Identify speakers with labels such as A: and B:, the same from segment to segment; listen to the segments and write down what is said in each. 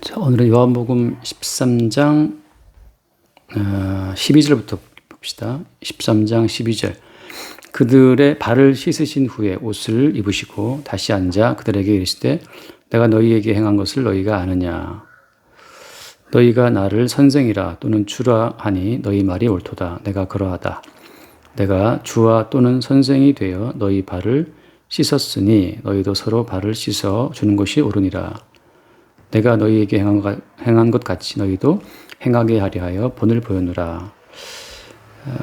A: 자, 오늘은 요한복음 13장 12절부터 봅시다. 13장 12절. 그들의 발을 씻으신 후에 옷을 입으시고 다시 앉아 그들에게 이르시되 내가 너희에게 행한 것을 너희가 아느냐. 너희가 나를 선생이라 또는 주라 하니 너희 말이 옳도다. 내가 그러하다. 내가 주와 또는 선생이 되어 너희 발을 씻었으니 너희도 서로 발을 씻어 주는 것이 옳으니라. 내가 너희에게 행한 것 같이 너희도 행하게 하려 하여 본을 보였노라.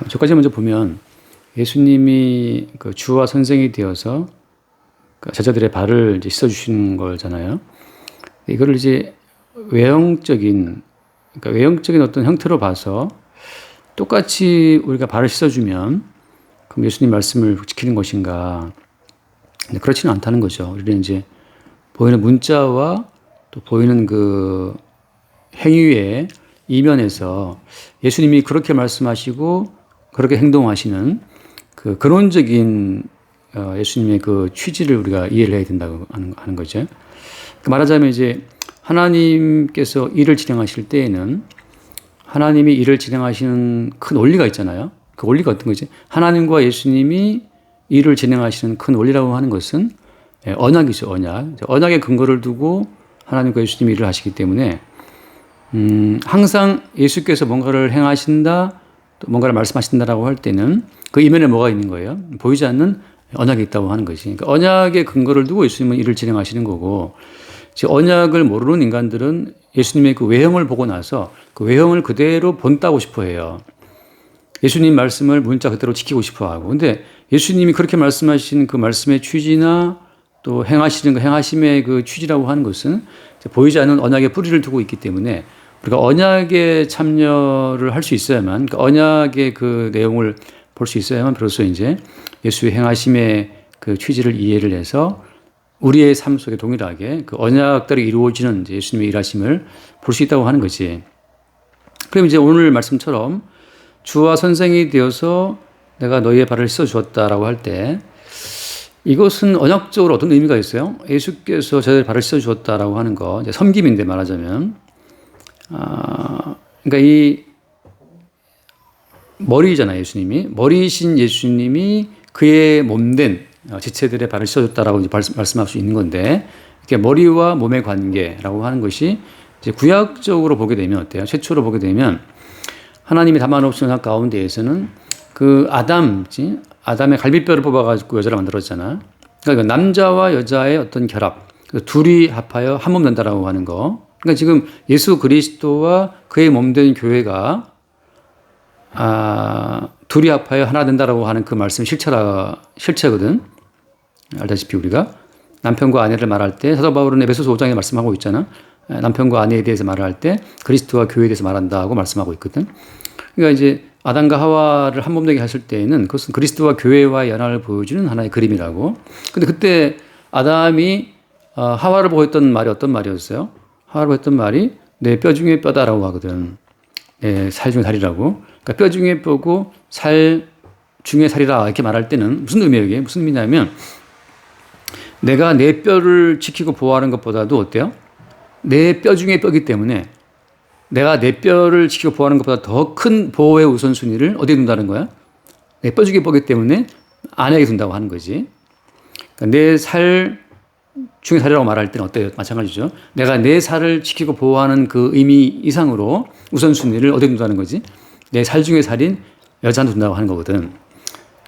A: 저까지 먼저 보면 예수님이 그 주와 선생이 되어서 제자들의 발을 이제 씻어주시는 거잖아요. 이거를 이제 외형적인 어떤 형태로 봐서 똑같이 우리가 발을 씻어주면 그럼 예수님 말씀을 지키는 것인가? 근데 그렇지는 않다는 거죠. 우리는 이제 보이는 문자와 또 보이는 그 행위의 이면에서 예수님이 그렇게 말씀하시고 그렇게 행동하시는 그 근원적인 예수님의 그 취지를 우리가 이해를 해야 된다고 하는 거죠. 말하자면 이제 하나님께서 일을 진행하실 때에는 하나님이 일을 진행하시는 큰 원리가 있잖아요. 그 원리가 어떤 거지? 하나님과 예수님이 일을 진행하시는 큰 원리라고 하는 것은 언약이죠, 언약. 언약의 근거를 두고 하나님과 예수님이 일을 하시기 때문에 항상 예수께서 뭔가를 행하신다, 또 뭔가를 말씀하신다라고 할 때는 그 이면에 뭐가 있는 거예요? 보이지 않는 언약이 있다고 하는 것이. 그러니까 언약의 근거를 두고 예수님은 일을 진행하시는 거고, 언약을 모르는 인간들은 예수님의 그 외형을 보고 나서 그 외형을 그대로 본따고 싶어 해요. 예수님 말씀을 문자 그대로 지키고 싶어 하고. 근데 예수님이 그렇게 말씀하신 그 말씀의 취지나 또 행하시는 그 행하심의 그 취지라고 하는 것은 보이지 않는 언약의 뿌리를 두고 있기 때문에 우리가 언약에 참여를 할 수 있어야만, 그러니까 언약의 그 내용을 볼 수 있어야만 비로소 이제 예수의 행하심의 그 취지를 이해를 해서 우리의 삶 속에 동일하게 그 언약대로 이루어지는 예수님의 일하심을 볼 수 있다고 하는 거지. 그럼 이제 오늘 말씀처럼 주와 선생이 되어서 내가 너희의 발을 씻어 주었다라고 할 때 이것은 언약적으로 어떤 의미가 있어요? 예수께서 저의 발을 씻어 주었다라고 하는 거, 이제 섬김인데 말하자면, 그러니까 이 머리잖아요, 예수님이. 머리이신 예수님이 그의 몸된 지체들의 발을 씻어줬다라고 이제 말씀할 수 있는 건데, 이렇게 머리와 몸의 관계라고 하는 것이 이제 구약적으로 보게 되면 어때요? 최초로 보게 되면 하나님이 담아놓으신 언약 가운데에서는 그 아담의 갈비뼈를 뽑아가지고 여자를 만들었잖아. 그러니까 남자와 여자의 어떤 결합, 둘이 합하여 한 몸 된다라고 하는 거. 그러니까 지금 예수 그리스도와 그의 몸된 교회가 둘이 합하여 하나 된다라고 하는 그 말씀 실체거든. 알다시피 우리가 남편과 아내를 말할 때 사도 바울은 에베소서 5장에 말씀하고 있잖아. 남편과 아내에 대해서 말을 할 때 그리스도와 교회에 대해서 말한다고 말씀하고 있거든. 그러니까 이제 아담과 하와를 한 몸 되게 하실 때에는 그것은 그리스도와 교회와의 연합을 보여주는 하나의 그림이라고. 근데 그때 아담이 하와를 보고 했던 말이 어떤 말이었어요? 하와를 보고 했던 말이 내 뼈 중에 뼈다라고 하거든. 내 살 중에 살이라고. 그러니까 뼈 중에 뼈고 살 중에 살이라 이렇게 말할 때는 무슨 의미예요? 이게 무슨 의미냐면 내가 내 뼈를 지키고 보호하는 것보다도 어때요? 내 뼈 중에 뼈기 때문에 내가 내 뼈를 지키고 보호하는 것보다 더 큰 보호의 우선순위를 어디에 둔다는 거야? 내 뼈 중에 뼈기 때문에 아내에게 둔다고 하는 거지. 그러니까 내 살 중에 살이라고 말할 때는 어때요? 마찬가지죠. 내가 내 살을 지키고 보호하는 그 의미 이상으로 우선순위를 어디에 둔다는 거지? 내 살 중에 살인 여자한테 둔다고 하는 거거든.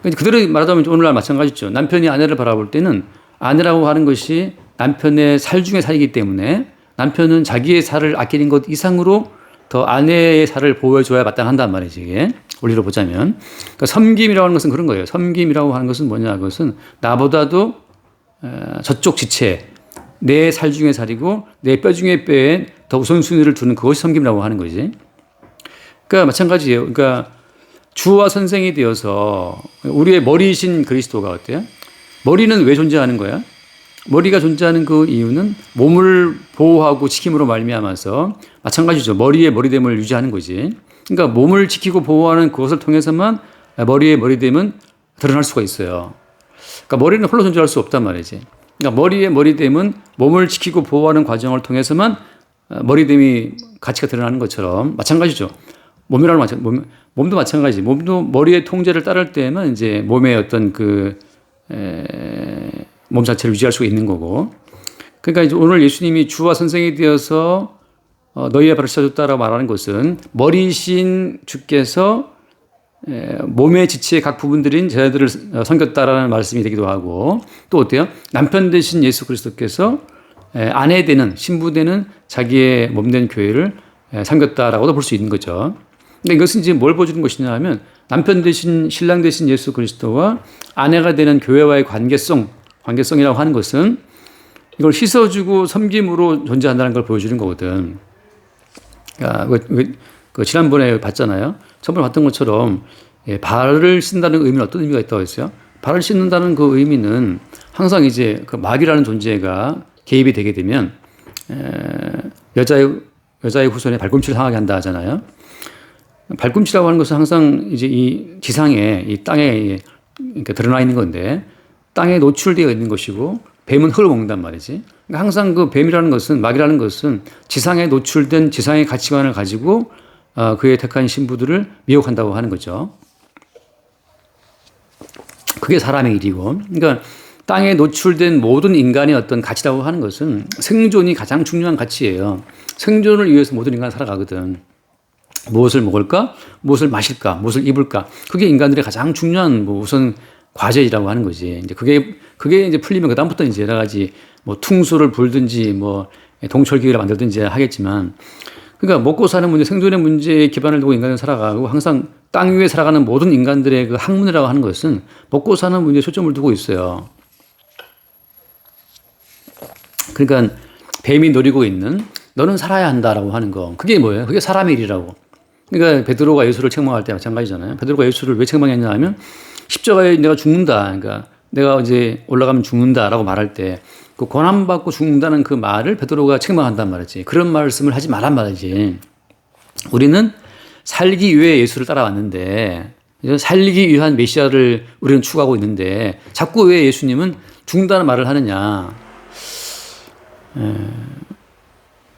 A: 그대로 말하자면 오늘날 마찬가지죠. 남편이 아내를 바라볼 때는 아내라고 하는 것이 남편의 살 중에 살이기 때문에 남편은 자기의 살을 아끼는 것 이상으로 더 아내의 살을 보호해줘야 마땅한단 말이지, 이게. 원리로 보자면. 그러니까 섬김이라고 하는 것은 그런 거예요. 섬김이라고 하는 것은 뭐냐, 그것은 나보다도 저쪽 지체, 내 살 중에 살이고 내 뼈 중에 뼈에 더 우선순위를 두는 그것이 섬김이라고 하는 거지. 그러니까 마찬가지예요. 그러니까 주와 선생이 되어서 우리의 머리이신 그리스도가 어때요? 머리는 왜 존재하는 거야? 머리가 존재하는 그 이유는 몸을 보호하고 지킴으로 말미암아서 마찬가지죠. 머리의 머리됨을 유지하는 거지. 그러니까 몸을 지키고 보호하는 그것을 통해서만 머리의 머리됨은 드러날 수가 있어요. 그러니까 머리는 홀로 존재할 수 없단 말이지. 그러니까 머리의 머리됨은 몸을 지키고 보호하는 과정을 통해서만 머리됨이 가치가 드러나는 것처럼 마찬가지죠. 몸이라는 몸도 마찬가지. 몸도 머리의 통제를 따를 때는 이제 몸의 어떤 몸 자체를 유지할 수가 있는 거고. 그러니까 이제 오늘 예수님이 주와 선생이 되어서 너희의 발을 씻어줬다라고 말하는 것은 머리신 주께서 몸의 지체의 각 부분들인 제자들을 섬겼다라는 말씀이 되기도 하고, 또 어때요? 남편 되신 예수 그리스도께서 아내 되는, 신부 되는 자기의 몸된 교회를 섬겼다라고도 볼 수 있는 거죠. 근데 이것은 이제 뭘 보여주는 것이냐 하면 남편 되신, 신랑 되신 예수 그리스도와 아내가 되는 교회와의 관계성이라고 하는 것은 이걸 씻어주고 섬김으로 존재한다는 걸 보여주는 거거든. 지난번에 봤잖아요. 저번에 봤던 것처럼 발을 씻는다는 의미는 어떤 의미가 있다고 했어요? 발을 씻는다는 그 의미는 항상 이제 그 마귀라는 존재가 개입이 되게 되면 여자의 후손에 발꿈치를 상하게 한다 하잖아요. 발꿈치라고 하는 것은 항상 이제 이 지상에, 이 땅에 그러니까 드러나 있는 건데, 땅에 노출되어 있는 것이고 뱀은 흙을 먹는단 말이지. 그러니까 항상 그 뱀이라는 것은, 마귀라는 것은 지상에 노출된 지상의 가치관을 가지고 그의 택한 신부들을 미혹한다고 하는 거죠. 그게 사람의 일이고, 그러니까 땅에 노출된 모든 인간의 어떤 가치라고 하는 것은 생존이 가장 중요한 가치예요. 생존을 위해서 모든 인간이 살아가거든. 무엇을 먹을까? 무엇을 마실까? 무엇을 입을까? 그게 인간들의 가장 중요한 우선 과제라고 하는 거지. 이제 그게 이제 풀리면 그다음부터 이제 여러 가지 퉁소를 불든지 동철기계를 만들든지 하겠지만, 그러니까 먹고 사는 문제, 생존의 문제에 기반을 두고 인간은 살아가고, 항상 땅 위에 살아가는 모든 인간들의 그 학문이라고 하는 것은 먹고 사는 문제에 초점을 두고 있어요. 그러니까 뱀이 노리고 있는 너는 살아야 한다라고 하는 거, 그게 뭐예요? 그게 사람의 일이라고. 그러니까 베드로가 예수를 책망할 때 마찬가지잖아요. 베드로가 예수를 왜 책망했냐 하면 십자가에 내가 죽는다, 그러니까 내가 이제 올라가면 죽는다라고 말할 때 그 고난받고 죽는다는 그 말을 베드로가 책망한단 말이지. 그런 말씀을 하지 말란 말이지. 우리는 살기 위해 예수를 따라왔는데, 살리기 위한 메시아를 우리는 추구하고 있는데 자꾸 왜 예수님은 죽는다는 말을 하느냐.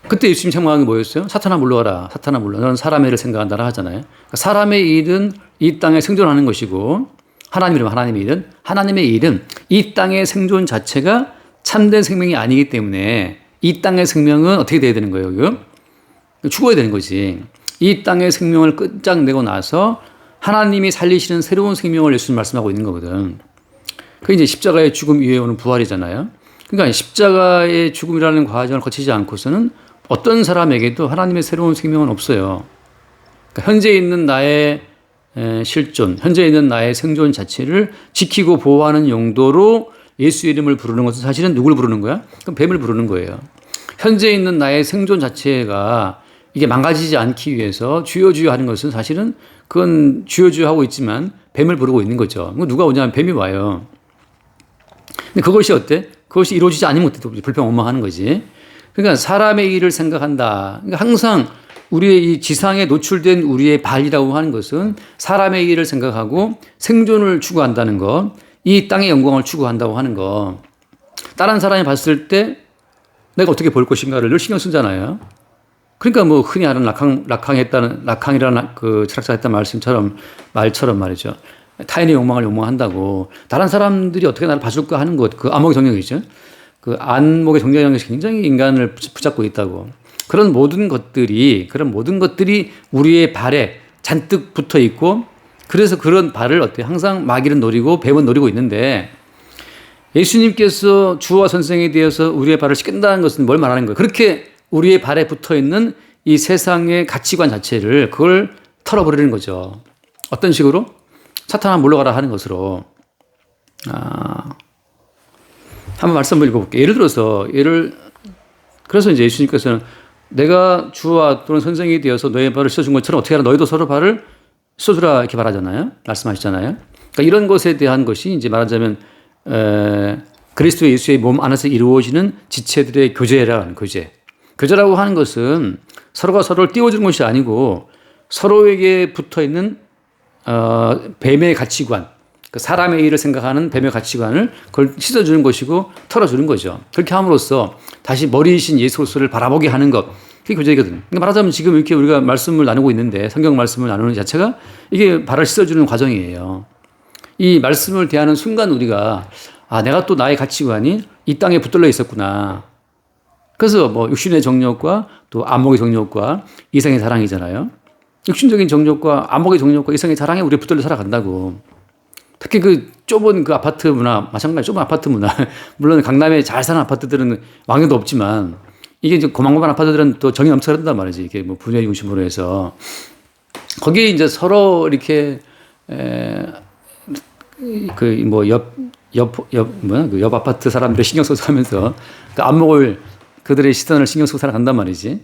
A: 그때 예수님 책망한 게 뭐였어요? 사탄아 물러가라. 사탄아 물러가라. 너는 사람의 일을 생각한다라 하잖아요. 그러니까 사람의 일은 이 땅에 생존하는 것이고, 하나님의 일은 이 땅의 생존 자체가 참된 생명이 아니기 때문에 이 땅의 생명은 어떻게 돼야 되는 거예요? 죽어야 되는 거지. 이 땅의 생명을 끝장내고 나서 하나님이 살리시는 새로운 생명을 예수님 말씀하고 있는 거거든. 그게 이제 십자가의 죽음 이후에 오는 부활이잖아요. 그러니까 십자가의 죽음이라는 과정을 거치지 않고서는 어떤 사람에게도 하나님의 새로운 생명은 없어요. 그러니까 현재 있는 나의 실존, 현재 있는 나의 생존 자체를 지키고 보호하는 용도로 예수 이름을 부르는 것은 사실은 누굴 부르는 거야? 그럼 뱀을 부르는 거예요. 현재 있는 나의 생존 자체가 이게 망가지지 않기 위해서 주여 주여 하는 것은 사실은 그건 주여 주여 하고 있지만 뱀을 부르고 있는 거죠. 누가 오냐면 뱀이 와요. 근데 그것이 어때? 그것이 이루어지지 않으면 불평원망하는 거지. 그러니까 사람의 일을 생각한다. 그러니까 항상 우리의 이 지상에 노출된 우리의 발이라고 하는 것은 사람의 일을 생각하고 생존을 추구한다는 것, 이 땅의 영광을 추구한다고 하는 것. 다른 사람이 봤을 때 내가 어떻게 볼 것인가를 늘 신경 쓰잖아요. 그러니까 흔히 하는 락항이라는 그 철학자가 했던 말처럼 말이죠. 타인의 욕망을 욕망한다고. 다른 사람들이 어떻게 나를 봐줄까 하는 것, 그 안목의 정령이죠. 그 안목의 정령이 굉장히 인간을 붙잡고 있다고. 그런 모든 것들이 우리의 발에 잔뜩 붙어 있고, 그래서 그런 발을 항상 마귀는 노리고 뱀은 노리고 있는데, 예수님께서 주와 선생에 대해서 우리의 발을 씻긴다는 것은 뭘 말하는 거예요? 그렇게 우리의 발에 붙어 있는 이 세상의 가치관 자체를 그걸 털어버리는 거죠. 어떤 식으로? 사탄아 물러가라 하는 것으로. 한번 말씀을 읽어볼게요. 예를 들어서 그래서 이제 예수님께서는 내가 주와 또는 선생이 되어서 너의 발을 씻어준 것처럼 어떻게 하라 너희도 서로 발을 씻어주라 이렇게 말하잖아요. 말씀하시잖아요. 그러니까 이런 것에 대한 것이 이제 말하자면 그리스도 예수의 몸 안에서 이루어지는 지체들의 교제라는 교제라고 하는 것은 서로가 서로를 띄워주는 것이 아니고 서로에게 붙어 있는 뱀의 가치관, 그 사람의 일을 생각하는 뱀의 가치관을 그걸 씻어주는 것이고 털어주는 거죠. 그렇게 함으로써 다시 머리이신 예수 그리스도를 바라보게 하는 것, 그게 교제거든. 그러니까 말하자면 지금 이렇게 우리가 말씀을 나누고 있는데 성경 말씀을 나누는 자체가 이게 발을 씻어주는 과정이에요. 이 말씀을 대하는 순간 우리가 내가 또 나의 가치관이 이 땅에 붙들려 있었구나. 그래서 뭐 육신의 정욕과 또 안목의 정욕과 이성의 자랑이잖아요. 육신적인 정욕과 안목의 정욕과 이성의 자랑에 우리 붙들려 살아간다고. 특히 그 좁은 그 아파트 문화, 마찬가지 좁은 아파트 문화. 물론 강남에 잘 사는 아파트들은 왕래도 없지만 이게 이제 고만고만 아파트들은 또 정이 넘쳐난단 말이지. 이게 뭐 분야 중심으로 해서. 거기에 이제 서로 이렇게, 옆 아파트 사람들의 신경 써서 하면서 그 안목을 그들의 시선을 신경 쓰고 살아간단 말이지.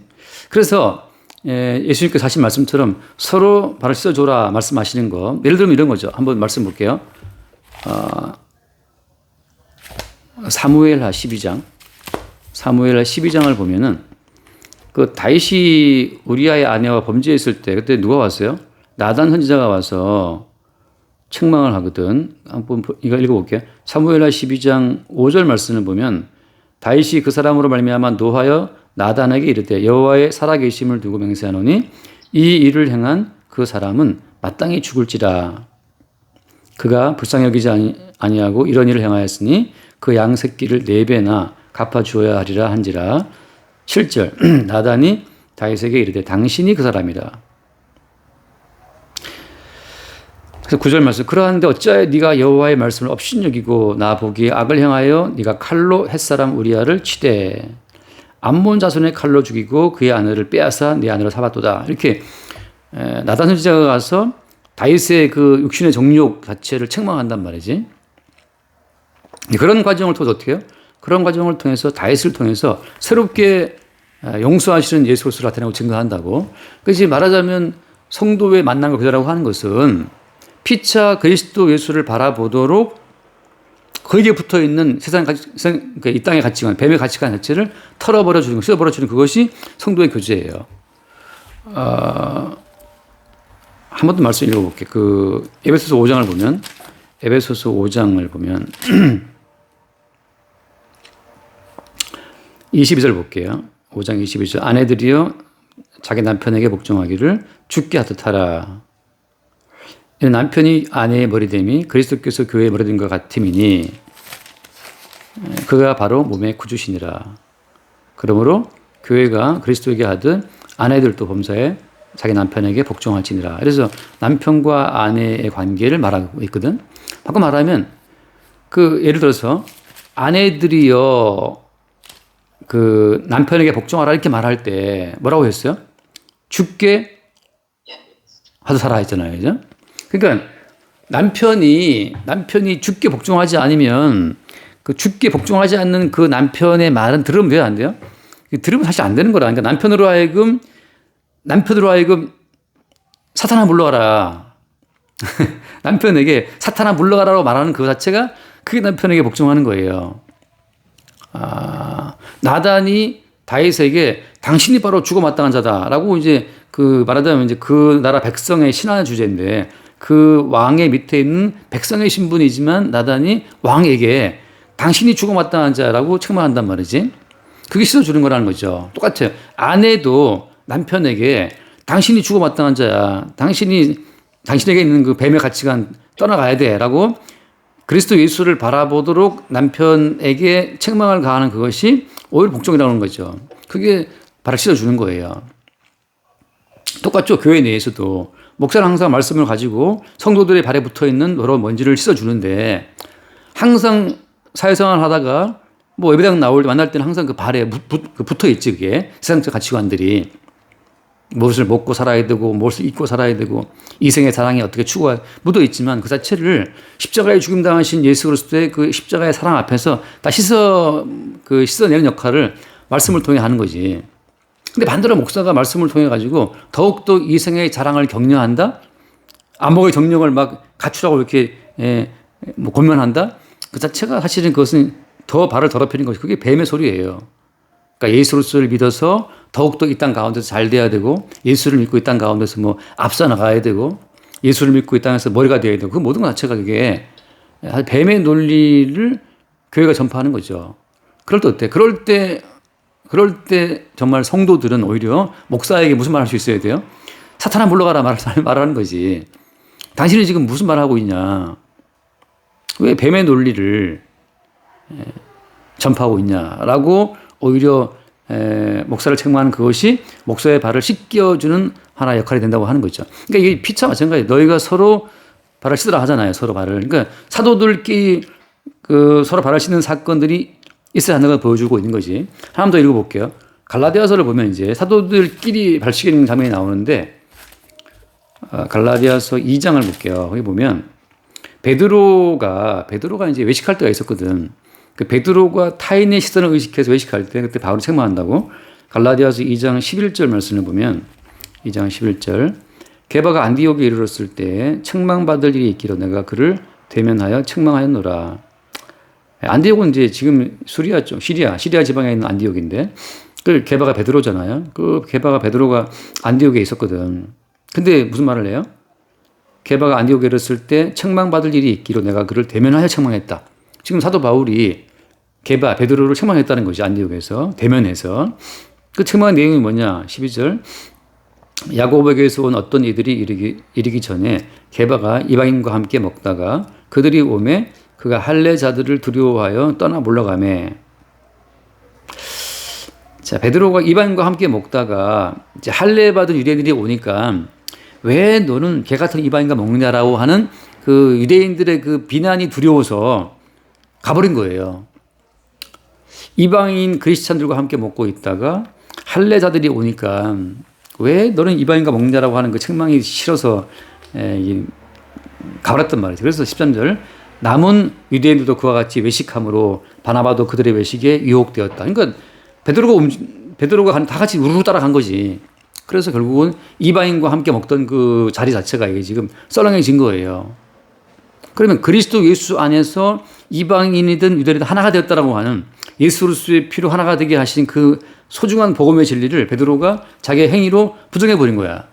A: 그래서 예수님께서 하신 말씀처럼 서로 발을 씻어줘라 말씀하시는 거. 예를 들면 이런 거죠. 한번 말씀 볼게요. 사무엘하 12장. 사무엘하 12장을 보면은 그 다윗이 우리아의 아내와 범죄했을 때 그때 누가 왔어요? 나단 선지자가 와서 책망을 하거든. 한번 이거 읽어볼게요. 사무엘하 12장 5절 말씀을 보면 다윗이 그 사람으로 말미암아 노하여 나단에게 이르되 여호와의 살아계심을 두고 맹세하노니 이 일을 행한 그 사람은 마땅히 죽을지라. 그가 불쌍히 여기지 아니하고 이런 일을 행하였으니 그 양 새끼를 4배나 갚아주어야 하리라 한지라. 7절 나단이 다윗에게 이르되 당신이 그 사람이라. 그래서 9절 말씀 그러한데 어찌하여 네가 여호와의 말씀을 업신여기고 나 보기에 악을 행하여 네가 칼로 햇사람 우리아를 치되 암몬 자손의 칼로 죽이고 그의 아내를 빼앗아 네 아내로 삼았도다. 이렇게 나단 선지자가 가서 다윗의 그 육신의 정욕 자체를 책망한단 말이지. 그런 과정을 통해서 어떻게 해요? 그런 과정을 통해서 다윗을 통해서 새롭게 용서하시는 예수 그리스도를 나타내고 증거한다고. 그래서 말하자면 성도의 만남과 교제라고 하는 것은 피차 그리스도 예수를 바라보도록 거기에 붙어 있는 그러니까 이 땅의 가치관, 뱀의 가치관 자체를 털어버려 주는, 씻어버려 주는 그것이 성도의 교제예요. 한 번 더 말씀 읽어볼게요. 그 에베소서 5장을 보면 22절 볼게요. 5장 22절 아내들이여 자기 남편에게 복종하기를 주께 하듯 하라. 남편이 아내의 머리됨이 그리스도께서 교회의 머리됨과 같음이니 그가 바로 몸의 구주시니라. 그러므로 교회가 그리스도에게 하듯 아내들도 범사에 자기 남편에게 복종할지니라. 그래서 남편과 아내의 관계를 말하고 있거든. 바꿔 말하면 그 예를 들어서 아내들이여 그 남편에게 복종하라 이렇게 말할 때 뭐라고 했어요? 주께 하듯 하라 했잖아요. 그죠? 그러니까 남편이 주께 복종하지 않으면 그 주께 복종하지 않는 그 남편의 말은 들으면 돼요, 안 돼요? 들으면 사실 안 되는 거라. 그러니까 남편으로 하여금 사탄아 물러가라. 남편에게 사탄아 물러가라고 말하는 그 자체가 그게 남편에게 복종하는 거예요. 나단이 다윗에게 당신이 바로 죽어 마땅한 자다라고 이제 그 말하자면 이제 그 나라 백성의 신앙의 주제인데 그 왕의 밑에 있는 백성의 신분이지만 나단이 왕에게 당신이 죽어 마땅한 자라고 책망한단 말이지. 그게 씻어주는 거라는 거죠. 똑같아요. 아내도 남편에게 당신이 죽어 마땅한 자야. 당신에게 있는 그 뱀의 가치관 떠나가야 돼. 라고 그리스도 예수를 바라보도록 남편에게 책망을 가하는 그것이 오히려 복종이라는 거죠. 그게 발을 씻어주는 거예요. 똑같죠. 교회 내에서도. 목사는 항상 말씀을 가지고 성도들의 발에 붙어 있는 여러 먼지를 씻어주는데 항상 사회생활 하다가 뭐 예배당 나올 때 만날 때는 항상 그 발에 붙어 있지, 그게. 세상적 가치관들이. 무엇을 먹고 살아야 되고, 무엇을 입고 살아야 되고, 이생의 사랑이 어떻게 추구해 묻어 있지만 그 자체를 십자가에 죽임당하신 예수 그리스도의 그 십자가의 사랑 앞에서 다 씻어내는 역할을 말씀을 통해 하는 거지. 근데 반대로 목사가 말씀을 통해 가지고 더욱더 이생의 자랑을 격려한다? 안목의 정령을 막 갖추라고 이렇게 권면한다? 그 자체가 사실은 그것은 더 발을 더럽히는 것이 그게 뱀의 소리예요. 그러니까 예수 그리스도를 믿어서 더욱더 이 땅 가운데서 잘 돼야 되고 예수를 믿고 이 땅 가운데서 뭐 앞서 나가야 되고 예수를 믿고 이 땅에서 머리가 되어야 되고 그 모든 것 자체가 그게 뱀의 논리를 교회가 전파하는 거죠. 그럴 때 어때? 그럴 때 그럴 때 정말 성도들은 오히려 목사에게 무슨 말 할 수 있어야 돼요? 사탄아 물러가라 말하는 거지. 당신이 지금 무슨 말 하고 있냐? 왜 뱀의 논리를 전파하고 있냐라고 오히려 목사를 책망하는 그것이 목사의 발을 씻겨주는 하나의 역할이 된다고 하는 거죠. 그러니까 이게 피차 마찬가지예요. 너희가 서로 발을 씻으라 하잖아요. 서로 발을. 그러니까 사도들끼리 서로 발을 씻는 사건들이 있어야 한다는 걸 보여주고 있는 거지. 하나 더 읽어볼게요. 갈라디아서를 보면 이제 사도들끼리 발 씻기는 장면이 나오는데 갈라디아서 2장을 볼게요. 거기 보면 베드로가 이제 외식할 때가 있었거든. 그 베드로가 타인의 시선을 의식해서 외식할 때 그때 바울을 책망한다고. 갈라디아서 2장 11절 말씀을 보면 2장 11절 게바가 안디옥에 이르렀을 때 책망받을 일이 있기로 내가 그를 대면하여 책망하였노라. 안디옥은 이제 지금 시리아 지방에 있는 안디옥인데 그 게바가 베드로잖아요. 그 게바가 베드로가 안디옥에 있었거든. 근데 무슨 말을 해요? 게바가 안디옥에 이르렀을 때 책망받을 일이 있기로 내가 그를 대면하여 책망했다. 지금 사도 바울이 베드로를 책망했다는 거지. 안디옥에서 대면해서. 그 책망의 내용이 뭐냐? 12절 야고보에게서 온 어떤 이들이 이르기 전에 게바가 이방인과 함께 먹다가 그들이 오매 그가 할례자들을 두려워하여 떠나 물러가매. 자, 베드로가 이방인과 함께 먹다가 이제 할례 받은 유대인들이 오니까 왜 너는 개 같은 이방인과 먹느냐라고 하는 그 유대인들의 그 비난이 두려워서 가버린 거예요. 이방인 크리스찬들과 함께 먹고 있다가 할례자들이 오니까 왜 너는 이방인과 먹느냐라고 하는 그 책망이 싫어서 가버렸단 말이죠. 그래서 13절 남은 유대인들도 그와 같이 외식함으로 바나바도 그들의 외식에 유혹되었다. 그러니까 베드로가 다 같이 우르르 따라간 거지. 그래서 결국은 이방인과 함께 먹던 그 자리 자체가 이게 지금 썰렁해진 거예요. 그러면 그리스도 예수 안에서 이방인이든 유대인이든 하나가 되었다라고 하는 예수 그리스도의 피로 하나가 되게 하신 그 소중한 복음의 진리를 베드로가 자기의 행위로 부정해 버린 거야.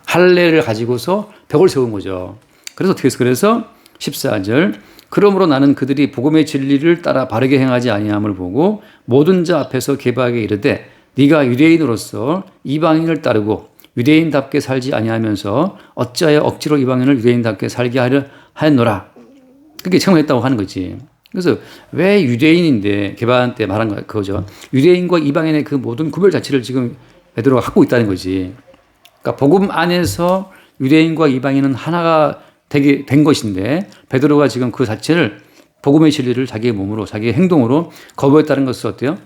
A: 할례를 가지고서 벽을 세운 거죠. 그래서 어떻게 했어? 그래서 14절 그러므로 나는 그들이 복음의 진리를 따라 바르게 행하지 아니함을 보고 모든 자 앞에서 게바에게 이르되 네가 유대인으로서 이방인을 따르고 유대인답게 살지 아니하면서 어찌하여 억지로 이방인을 유대인답게 살게 하려 하였노라. 그렇게 책망했다고 하는 거지. 그래서 왜 유대인인데 게바한테 말한 거죠. 유대인과 이방인의 그 모든 구별 자체를 지금 베드로가 갖고 있다는 거지. 그러니까 복음 안에서 유대인과 이방인은 하나가 되게 된 것인데 베드로가 지금 그 자체를 복음의 진리를 자기의 몸으로 자기의 행동으로 거부했다는 것을 어때요?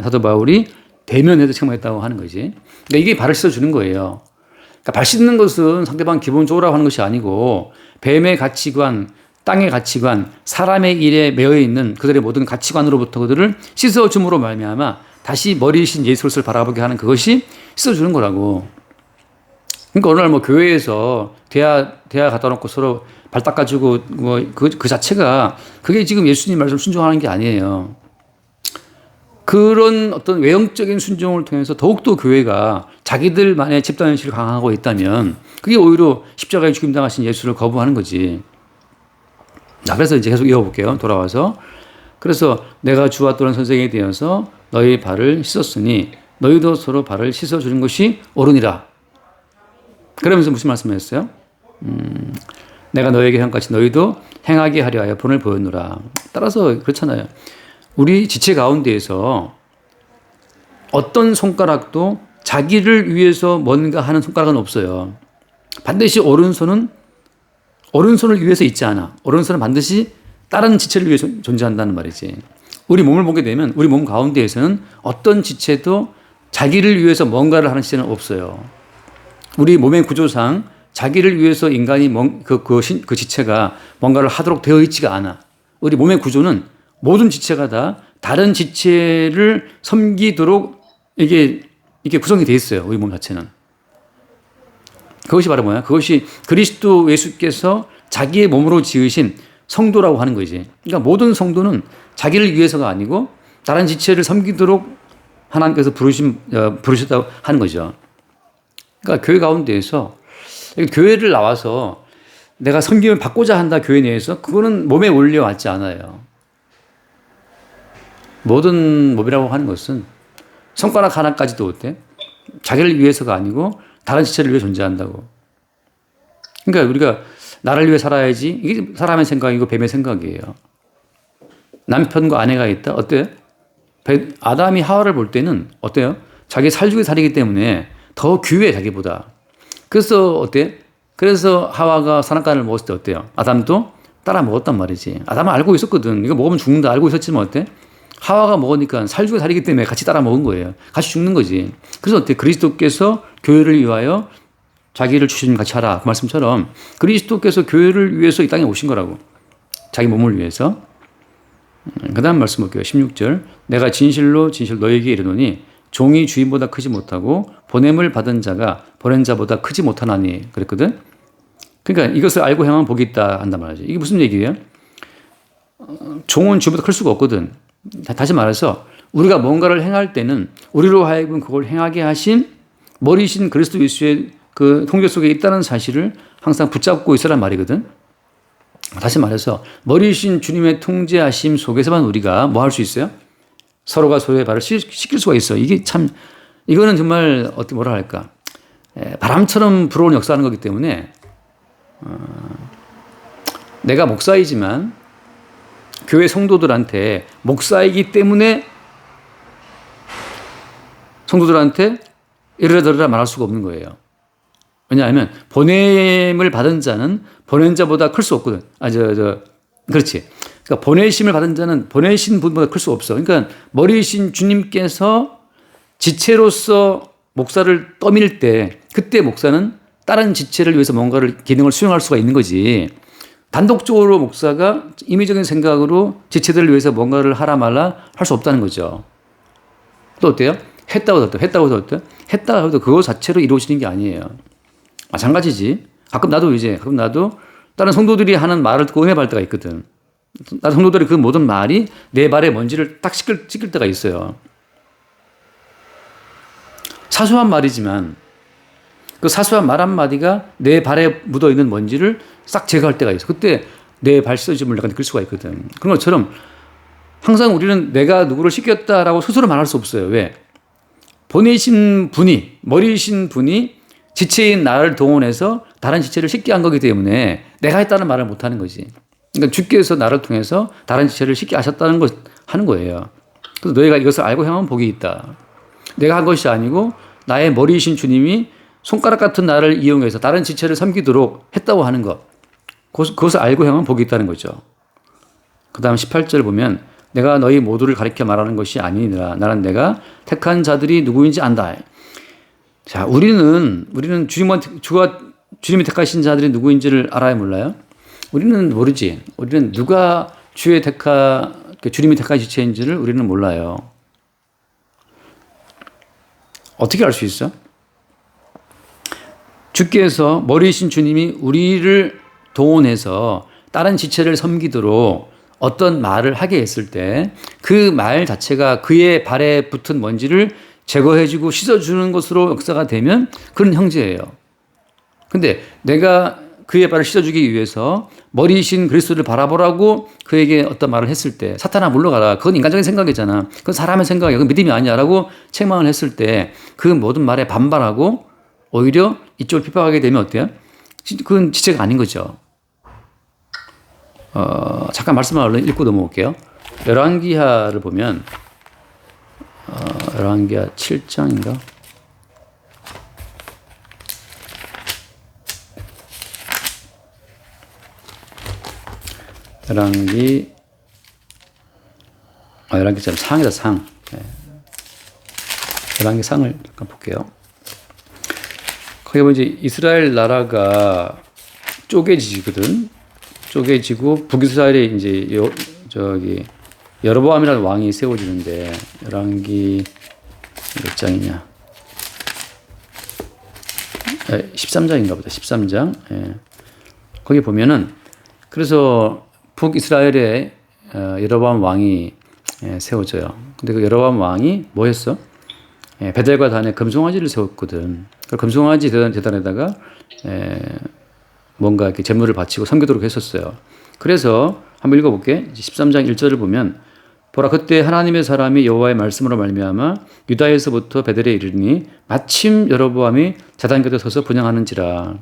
A: 사도 바울이 대면해서 책망했다고 하는 거지. 그러니까 이게 발을 씻어주는 거예요. 그러니까 발 씻는 것은 상대방 기분 좋으라고 하는 것이 아니고 뱀의 가치관, 땅의 가치관, 사람의 일에 매여 있는 그들의 모든 가치관으로부터 그들을 씻어줌으로 말미암아 다시 머리이신 예수 그리스도를 바라보게 하는 그것이 씻어주는 거라고. 그러니까 어느 날 교회에서 대화 갖다 놓고 서로 발 닦아주고 그 자체가 그게 지금 예수님 말씀 순종하는 게 아니에요. 그런 어떤 외형적인 순종을 통해서 더욱더 교회가 자기들만의 집단현실을 강화하고 있다면 그게 오히려 십자가에 죽임당하신 예수를 거부하는 거지. 자, 그래서 이제 계속 이어볼게요. 돌아와서. 그래서 내가 주와 또는 선생에 대해서 너희 발을 씻었으니 너희도 서로 발을 씻어주는 것이 옳으니라. 그러면서 무슨 말씀을 했어요? 내가 너에게 한 같이 너희도 행하게 하려 하여 본을 보였노라. 따라서 그렇잖아요. 우리 지체 가운데에서 어떤 손가락도 자기를 위해서 뭔가 하는 손가락은 없어요. 반드시 오른손을 위해서 있지 않아. 오른손은 반드시 다른 지체를 위해서 존재한다는 말이지. 우리 몸을 보게 되면 우리 몸 가운데에서는 어떤 지체도 자기를 위해서 뭔가를 하는 지체는 없어요. 우리 몸의 구조상 자기를 위해서 인간이 그 지체가 뭔가를 하도록 되어 있지가 않아. 우리 몸의 구조는 모든 지체가 다 다른 지체를 섬기도록 이게 구성이 되어 있어요. 우리 몸 자체는. 그것이 바로 뭐야? 그것이 그리스도 예수께서 자기의 몸으로 지으신 성도라고 하는 거지. 그러니까 모든 성도는 자기를 위해서가 아니고 다른 지체를 섬기도록 하나님께서 부르셨다고 하는 거죠. 그러니까 교회 가운데에서 교회를 나와서 내가 섬김을 받고자 한다 교회 내에서 그거는 몸에 올려왔지 않아요. 모든 몸이라고 하는 것은 손가락 하나까지도 어때? 자기를 위해서가 아니고 다른 지체를 위해 존재한다고. 그러니까 우리가 나를 위해 살아야지. 이게 사람의 생각이고 뱀의 생각이에요. 남편과 아내가 있다. 어때요? 아담이 하와를 볼 때는 어때요? 자기 살중의 살이기 때문에 더 귀해 자기보다. 그래서 어때? 그래서 하와가 선악과를 먹었을 때 어때요? 아담도 따라 먹었단 말이지. 아담은 알고 있었거든. 이거 먹으면 죽는다 알고 있었지만 어때? 하와가 먹으니까 살중의 살이기 때문에 같이 따라 먹은 거예요. 같이 죽는 거지. 그래서 어때? 그리스도께서 교회를 위하여 자기를 주시면 같이 하라. 그 말씀처럼 그리스도께서 교회를 위해서 이 땅에 오신 거라고. 자기 몸을 위해서. 그 다음 말씀 볼게요. 16절. 내가 진실로 너에게 이르노니 종이 주인보다 크지 못하고 보냄을 받은 자가 보낸 자보다 크지 못하나니 그랬거든. 그러니까 이것을 알고 행하면 복이 있다 한단 말이지. 이게 무슨 얘기예요? 종은 주인보다 클 수가 없거든. 다시 말해서 우리가 뭔가를 행할 때는 우리로 하여금 그걸 행하게 하신 머리신 그리스도 예수의 그 통제 속에 있다는 사실을 항상 붙잡고 있으란 말이거든. 다시 말해서 머리신 주님의 통제하심 속에서만 우리가 뭐 할 수 있어요? 서로가 서로의 발을 씻길 수가 있어. 이게 참 이거는 정말 어떻게 뭐라 할까? 바람처럼 불어오는 역사하는 거기 때문에 내가 목사이지만 교회 성도들한테 목사이기 때문에 성도들한테 이러라 저러라 말할 수가 없는 거예요. 왜냐하면 보냄을 받은 자는 보낸 자보다 클 수 없거든. 그렇지. 그러니까 보내심을 받은 자는 보내신 분보다 클 수 없어. 그러니까 머리신 주님께서 지체로서 목사를 떠밀 때 그때 목사는 다른 지체를 위해서 뭔가를 기능을 수행할 수가 있는 거지. 단독적으로 목사가 임의적인 생각으로 지체들을 위해서 뭔가를 하라 말라 할 수 없다는 거죠. 또 어때요? 했다고 해도 그거 자체로 이루어지는 게 아니에요. 마찬가지지. 가끔 나도 다른 성도들이 하는 말을 듣고 응해할 때가 있거든. 다른 성도들이 그 모든 말이 내 발에 먼지를 딱 찍힐 때가 있어요. 사소한 말이지만 그 사소한 말 한마디가 내 발에 묻어있는 먼지를 싹 제거할 때가 있어. 그때 내 발 씻어짐을 내가 느낄 수가 있거든. 그런 것처럼 항상 우리는 내가 누구를 씻겼다라고 스스로 말할 수 없어요. 왜? 보내신 분이, 머리신 분이 지체인 나를 동원해서 다른 지체를 씻게 한 거기 때문에 내가 했다는 말을 못 하는 거지. 그러니까 주께서 나를 통해서 다른 지체를 씻게 하셨다는 것 하는 거예요. 그래서 너희가 이것을 알고 행하면 복이 있다. 내가 한 것이 아니고 나의 머리이신 주님이 손가락 같은 나를 이용해서 다른 지체를 섬기도록 했다고 하는 것. 그것을 알고 행하면 복이 있다는 거죠. 그 다음 18절 보면 내가 너희 모두를 가리켜 말하는 것이 아니니라. 나는 내가 택한 자들이 누구인지 안다. 자, 우리는 주님이 택하신 자들이 누구인지를 알아야 몰라요? 우리는 모르지. 우리는 누가 주님이 택한 지체인지를 우리는 몰라요. 어떻게 알 수 있어? 주께서 머리이신 주님이 우리를 동원해서 다른 지체를 섬기도록 어떤 말을 하게 했을 때 그 말 자체가 그의 발에 붙은 먼지를 제거해주고 씻어주는 것으로 역사가 되면 그런 형제예요. 근데 내가 그의 발을 씻어주기 위해서 머리이신 그리스도를 바라보라고 그에게 어떤 말을 했을 때 사탄아 물러가라. 그건 인간적인 생각이잖아. 그건 사람의 생각이야. 그건 믿음이 아니야. 라고 책망을 했을 때 그 모든 말에 반발하고 오히려 이쪽을 핍박하게 되면 어때요? 그건 지체가 아닌 거죠. 잠깐 말씀을 얼른 읽고 넘어올게요. 열왕기하를 보면 열왕기하 7장인가? 열왕기처럼 상이다, 상. 열왕기 상을 잠깐 볼게요. 거기 보면 이제 이스라엘 나라가 쪼개지거든. 쪼개지고 북이스라엘에 이제 여로보암이라는 왕이 세워지는데 열왕기 몇 장이냐? 13장인가 보다. 13장. 예. 거기 보면은 그래서 북이스라엘에 여로보암 왕이 세워져요. 근데 그 여로보암 왕이 뭐 했어? 베델과 단에 금송아지를 세웠거든. 그 금송아지 제단에다가 뭔가 이렇게 제물을 바치고 섬기도록 했었어요. 그래서 한번 읽어볼게. 13장 1절을 보면 보라 그때 하나님의 사람이 여호와의 말씀으로 말미암아 유다에서부터 베델에 이르니 마침 여로보암이 제단 곁에 서서 분향하는지라.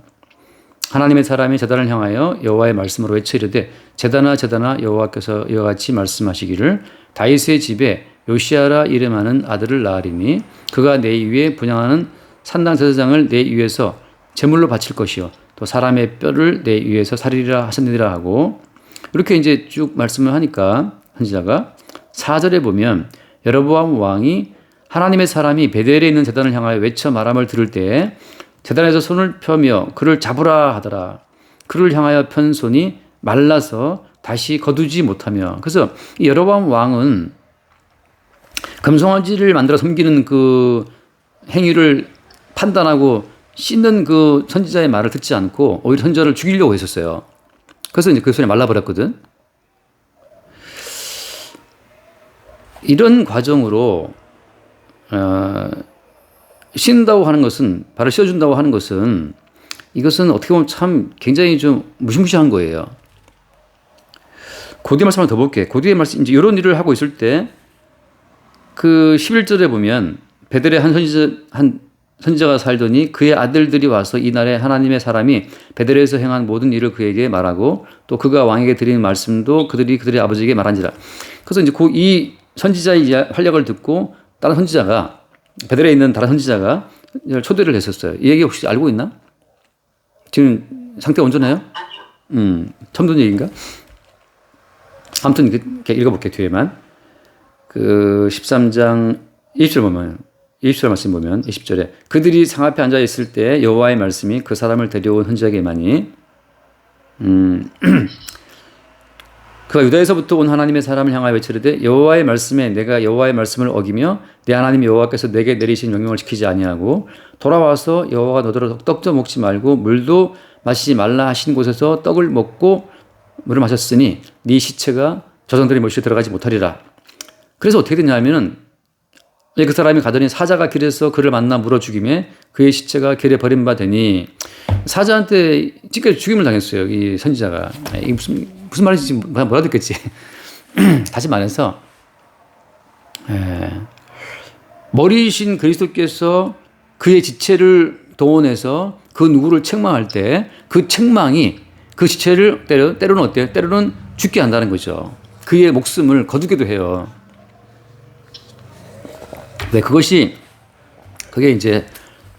A: 하나님의 사람이 제단을 향하여 여호와의 말씀으로 외쳐 이르되 제단아 제단아 여호와께서 이와 같이 말씀하시기를 다윗의 집에 요시아라 이름하는 아들을 낳으리니 그가 내 위에 분향하는 산당 제사장을 내 위에서 제물로 바칠 것이요 또 사람의 뼈를 내 위에서 살리리라 하셨느니라 하고 이렇게 이제 쭉 말씀을 하니까 선지자가 4절에 보면 여로보암 왕이 하나님의 사람이 베델에 있는 제단을 향하여 외쳐 말함을 들을 때 제단에서 손을 펴며 그를 잡으라 하더라. 그를 향하여 편 손이 말라서 다시 거두지 못하며. 그래서 이 여로보암 왕은 금송아지를 만들어 섬기는 그 행위를 판단하고 씻는 그 선지자의 말을 듣지 않고 오히려 선지자를 죽이려고 했었어요. 그래서 이제 그 손이 말라버렸거든. 이런 과정으로 씻는다고 하는 것은, 발을 씻어준다고 하는 것은 이것은 어떻게 보면 참 굉장히 좀 무시무시한 거예요. 고대 말씀 하나 더 볼게. 고대의 말씀, 이제 이런 일을 하고 있을 때 그 11절에 보면 베델에 한 선지자가 살더니 그의 아들들이 와서 이날에 하나님의 사람이 베델에서 행한 모든 일을 그에게 말하고 또 그가 왕에게 드리는 말씀도 그들의 아버지에게 말한지라. 그래서 이제 이 선지자의 활약을 듣고 다른 선지자가 베델에 있는 다른 선지자가 초대를 했었어요. 이 얘기 혹시 알고 있나? 지금 상태가 온전해요? 처음 듣는 얘기인가? 아무튼 이렇게 읽어볼게 뒤에만. 그 13장 20절 보면 20절 말씀 보면 20절에 그들이 상 앞에 앉아 있을 때 여호와의 말씀이 그 사람을 데려온 선지자에게만이 그가 유다에서부터 온 하나님의 사람을 향하여 외치르되 여호와의 말씀에 내가 여호와의 말씀을 어기며 내 하나님 여호와께서 내게 내리신 명령을 지키지 아니하고 돌아와서 여호와가 너더러 떡도 먹지 말고 물도 마시지 말라 하신 곳에서 떡을 먹고 물을 마셨으니 네 시체가 조상들의 mol시에 들어가지 못하리라. 그래서 어떻게 됐냐면은 그 사람이 가더니 사자가 길에서 그를 만나 물어 죽이매 그의 시체가 길에 버림받으니 사자한테 찢겨 죽임을 당했어요. 이 선지자가. 이게 무슨 말인지 뭐라 듣겠지. 다시 말해서 머리이신 그리스도께서 그의 지체를 동원해서 그 누구를 책망할 때 그 책망이 그 지체를 때로는 어때요? 때로는 죽게 한다는 거죠. 그의 목숨을 거두기도 해요. 네, 그게 이제,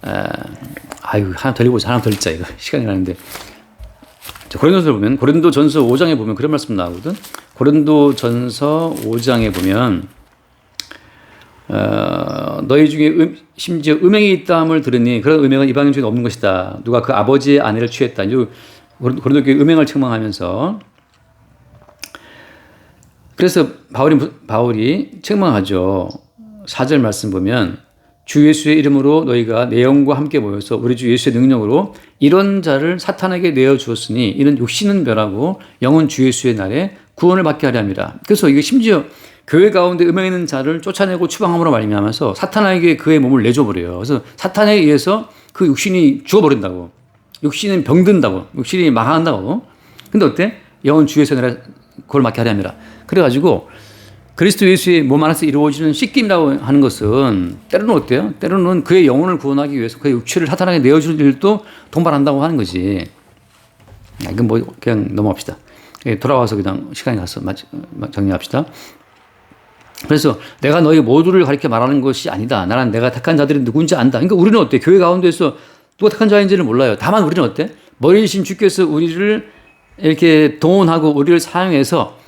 A: 하나 더 읽어보자. 하나 더 읽자, 이거. 시간이 가는데. 고린도전서 보면, 고린도전서 5장에 보면 그런 말씀 나오거든. 고린도전서 5장에 보면, 너희 중에 심지어 음행이 있다함을 들으니 그런 음행은 이방인 중에 없는 것이다. 누가 그 아버지의 아내를 취했다. 고린도교회 음행을 책망하면서. 그래서 바울이 책망하죠. 4절 말씀 보면 주 예수의 이름으로 너희가 내 영과 함께 모여서 우리 주 예수의 능력으로 이런 자를 사탄에게 내어주었으니 이는 육신은 멸하고 영은 주 예수의 날에 구원을 받게 하려 함이라. 그래서 이게 심지어 교회 가운데 음행 있는 자를 쫓아내고 추방함으로 말미암아서 사탄에게 그의 몸을 내줘버려요. 그래서 사탄에 의해서 그 육신이 죽어버린다고. 육신은 병든다고. 육신이 망한다고. 근데 어때? 영은 주 예수의 날에 그걸 맡게 하려 함이라. 그래가지고 그리스도 예수의 몸 안에서 이루어지는 씻김이라고 하는 것은 때로는 어때요? 때로는 그의 영혼을 구원하기 위해서 그의 육체를 사탄에게 내어줄 일도 동반한다고 하는 거지. 이건 뭐 그냥 넘어갑시다. 돌아와서 그냥 시간이 가서 정리합시다. 그래서 내가 너희 모두를 가리켜 말하는 것이 아니다. 나는 내가 택한 자들이 누군지 안다. 그러니까 우리는 어때? 교회 가운데서 누가 택한 자인지를 몰라요. 다만 우리는 어때? 머리이신 주께서 우리를 이렇게 동원하고 우리를 사용해서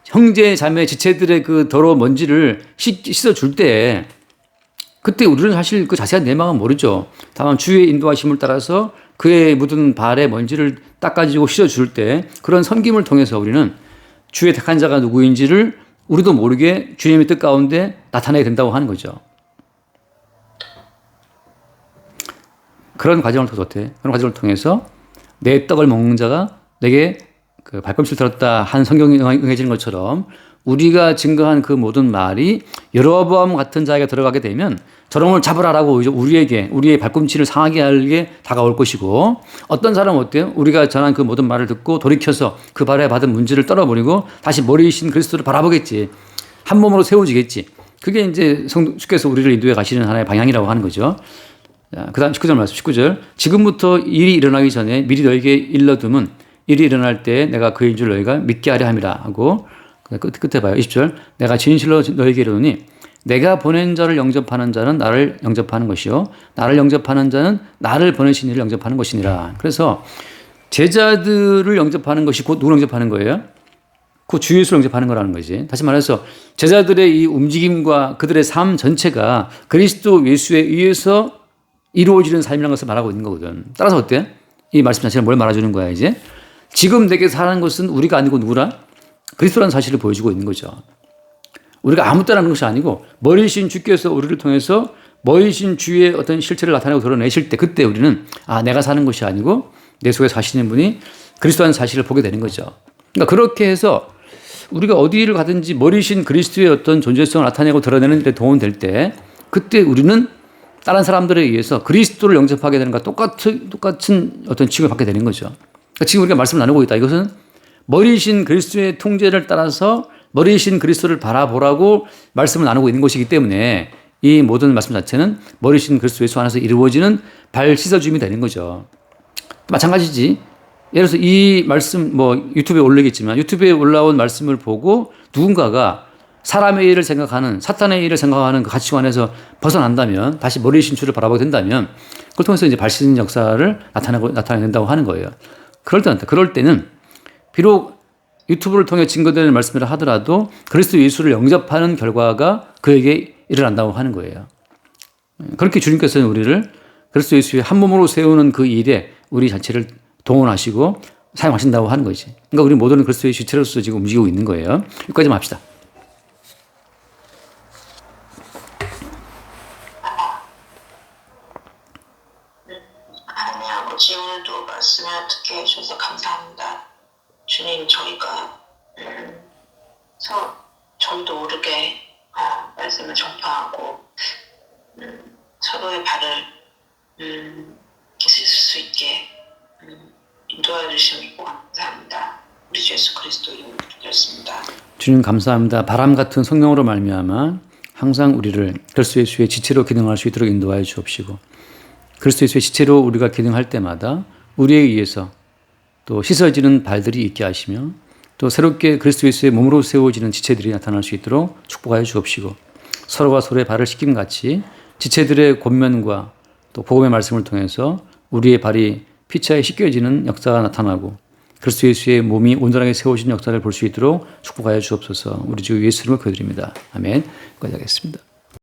A: 형제, 자매, 지체들의 그 더러운 먼지를 씻어줄 때 그때 우리는 사실 그 자세한 내막은 모르죠. 다만 주의 인도하심을 따라서 그의 묻은 발의 먼지를 닦아주고 씻어줄 때 그런 섬김을 통해서 우리는 주의 택한 자가 누구인지를 우리도 모르게 주님의 뜻 가운데 나타내게 된다고 하는 거죠. 그런 과정을 통해서 내 떡을 먹는 자가 내게 그 발꿈치를 들었다 한 성경이 응해지는 것처럼 우리가 증거한 그 모든 말이 여로보암 같은 자에게 들어가게 되면 저놈을 잡으라라고 우리의 발꿈치를 상하게 하게 다가올 것이고 어떤 사람은 어때요? 우리가 전한 그 모든 말을 듣고 돌이켜서 그 발에 받은 문제를 떨어버리고 다시 머리이신 그리스도를 바라보겠지. 한 몸으로 세워지겠지. 그게 이제 주께서 우리를 인도해 가시는 하나의 방향이라고 하는 거죠. 그 다음 19절 말씀, 19절. 지금부터 일이 일어나기 전에 미리 너에게 일러둠은 일이 일어날 때 내가 그인 줄 너희가 믿게 하려 함이라 하고, 끝에 봐요. 20절. 내가 진실로 너에게 이르노니 내가 보낸 자를 영접하는 자는 나를 영접하는 것이요 나를 영접하는 자는 나를 보내신 이를 영접하는 것이니라. 그래서 제자들을 영접하는 것이 곧 누구를 영접하는 거예요? 그 주 예수를 영접하는 거라는 거지. 다시 말해서 제자들의 이 움직임과 그들의 삶 전체가 그리스도 예수에 의해서 이루어지는 삶이라는 것을 말하고 있는 거거든. 따라서 어때? 이 말씀 자체는 뭘 말해주는 거야 이제? 지금 내게 사는 것은 우리가 아니고 누구라? 그리스도라는 사실을 보여주고 있는 거죠. 우리가 아무 때나 하는 것이 아니고 머리신 주께서 우리를 통해서 머리신 주의 어떤 실체를 나타내고 드러내실 때 그때 우리는 내가 사는 것이 아니고 내 속에 사시는 분이 그리스도라는 사실을 보게 되는 거죠. 그러니까 그렇게 해서 우리가 어디를 가든지 머리신 그리스도의 어떤 존재성을 나타내고 드러내는 데 도움될 때 그때 우리는 다른 사람들에 의해서 그리스도를 영접하게 되는 것과 똑같은 어떤 취급을 받게 되는 거죠. 그러니까 지금 우리가 말씀을 나누고 있다. 이것은 머리신 그리스도의 통제를 따라서 머리신 그리스도를 바라보라고 말씀을 나누고 있는 것이기 때문에 이 모든 말씀 자체는 머리신 그리스도 예수 안에서 이루어지는 발 씻어줌이 되는 거죠. 마찬가지지. 예를 들어서 이 말씀 유튜브에 올리겠지만 유튜브에 올라온 말씀을 보고 누군가가 사람의 일을 생각하는 사탄의 일을 생각하는 그 가치관에서 벗어난다면 다시 머리신 주를 바라보게 된다면 그걸 통해서 이제 발 씻는 역사를 나타낸다고 하는 거예요. 그럴 때는 비록 유튜브를 통해 증거되는 말씀이라 하더라도 그리스도 예수를 영접하는 결과가 그에게 일어난다고 하는 거예요. 그렇게 주님께서는 우리를 그리스도 예수의 한 몸으로 세우는 그 일에 우리 자체를 동원하시고 사용하신다고 하는 거지. 그러니까 우리 모두는 그리스도의 주체로서 지금 움직이고 있는 거예요. 여기까지만 합시다.
B: 하나님 아버지, 오늘도 말씀을 듣게 해주셔서 감사합니다. 주님, 저희가 저희도 모르게 말씀을 전파하고 서로의 발을 씻을 수 있게 인도해 주시니 감사합니다. 우리 주 예수 그리스도 이름으로 기도했습니다.
A: 주님 감사합니다. 바람 같은 성령으로 말미암아 항상 우리를 그리스도 예수의 지체로 기능할 수 있도록 인도하여 주옵시고 그리스도 예수의 지체로 우리가 기능할 때마다 우리에 의해서 또 씻어지는 발들이 있게 하시며 또 새롭게 그리스도 예수의 몸으로 세워지는 지체들이 나타날 수 있도록 축복하여 주옵시고 서로가 서로의 발을 씻김같이 지체들의 권면과 또 복음의 말씀을 통해서 우리의 발이 피차에 씻겨지는 역사가 나타나고 그리스도 예수의 몸이 온전하게 세워진 역사를 볼 수 있도록 축복하여 주옵소서. 우리 주 예수 이름으로 기도드립니다. 아멘. 여기까지 하겠습니다.